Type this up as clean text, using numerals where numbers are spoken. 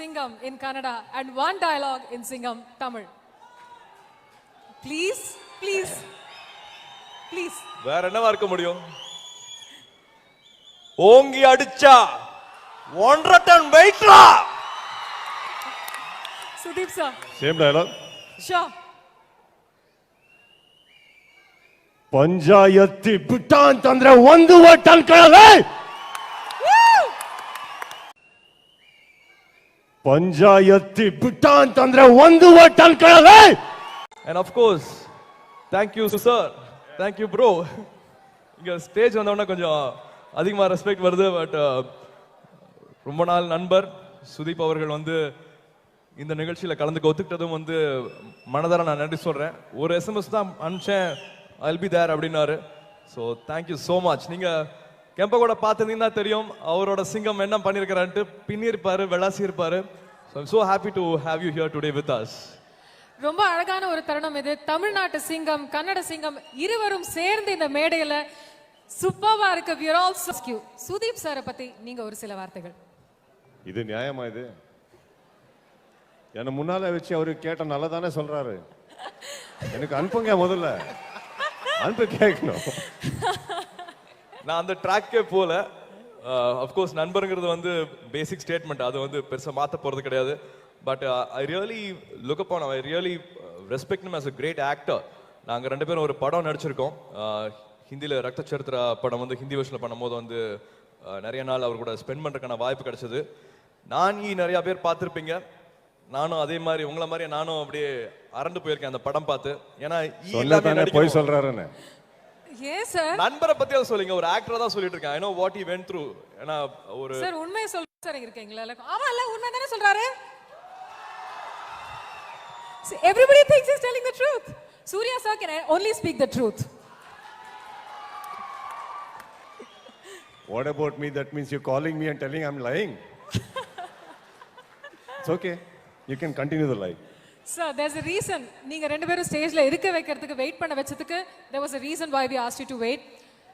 Singam in Kannada and one dialogue in Singam Tamil. Please, please, please. வேற என்னவா இருக்க முடியும்? ஓங்கி அடிச்சா 1.5 டன் வெயிட்ரா. Sudeep sir. Same dialogue. Sure. ಪಂಚಾಯತ್ತಿ ಬಿಟ್ಟ ಅಂತಂದ್ರೆ 1 ಟನ್ ಕಳಲೆ. ಪಂಚಾಯತ್ತಿ ಬಿಟ್ಟ ಅಂತಂದ್ರೆ 1 ಟನ್ ಕಳಲೆ. And of course, thank you sir. Thank you bro. இங்க ஸ்டேஜ் வந்தவொடனே கொஞ்சம் அதிகமா ரெஸ்பெக்ட் வருது. பட் ரொம்ப நாள் நண்பர் சுதீப் அவர்கள் வந்து இந்த நிகழ்ச்சியில் கலந்துக்க ஒத்துக்கிட்டதும் வந்து மனதார நான் நன்றி சொல்றேன். ஒரு எஸ்எம்எஸ் தான் அனுப்பிச்சேன், I'll be there அப்படின்னாரு. So thank you so much. நீங்க கெம்ப கூட பார்த்துருந்தீங்கன்னா தெரியும் அவரோட சிங்கம் என்ன பண்ணியிருக்கிறான்ட்டு. பின்னிருப்பாரு, வெளாசி இருப்பாரு. So I'm so happy to have you here today with us. ரொம்ப அழகான ஒரு தருணம் இது. தமிழ்நாட்டு சிங்கம், கன்னட சிங்கம் இருவரும் சேர்ந்து இந்த மேடையில சூப்பர்வா இருக்கு. we are all so cute. Sudeep சாரை பத்தி நீங்க ஒரு சில வார்த்தைகள். இது நியாயமா? இது என்ன முன்னால வச்சு அவரு கேட்ட நல்லதானே சொல்றாரு. எனக்கு அனுப்புங்க, முதல்ல அனுப்பி கேட்கணும். நான் அந்த ட்ராக்கே போல. அஃப்கோர்ஸ் நண்பருங்கிறது வந்து பேசிக் ஸ்டேட்மெண்ட், அது வந்து பெருசாக மாற்ற போகிறது கிடையாது. But I really look up on, I really respect him as a great actor. நாங்கள் 2 பேரும் ஒரு படம் நடிச்சிருக்கோம். ஹிந்தியில் ரத்த சரித்திரா படம் வந்து ஹிந்தி வருஷனில் பண்ணும்போது வந்து நிறைய நாள் அவர் கூட ஸ்பெண்ட் பண்ணுறதுக்கான வாய்ப்பு கிடைச்சது. நான் நிறையா பேர் பார்த்துருப்பீங்க. நானும் அதே மாதிரி உங்களை மாதிரி நானும் அப்படியே அரண்டு போயிருக்கேன் அந்த படம் பார்த்து. ஏன்னா போய் சொல்றாருன்னு ஏன் சார் நண்பரை பத்தி அதை சொல்லுங்க, ஒரு ஆக்டரா தான் சொல்லிட்டு இருக்கேன். I know what he went through. ஏன்னா ஒரு சார் உண்மையை சொல்ற சார் இருக்கீங்களா? ஆமா இல்ல உண்மை தானே சொல்றாரு. See, everybody thinks he's telling the truth. Surya sir can only speak the truth. What about me? That means you're calling me and telling I'm lying. It's okay. You can continue the lie. Sir, there's a reason. நீங்க 2 பேரும் ஸ்டேஜ்ல இருக்க வைக்கிறதுக்கு wait பண்ண வச்சதுக்கு there was a reason why we asked you to wait.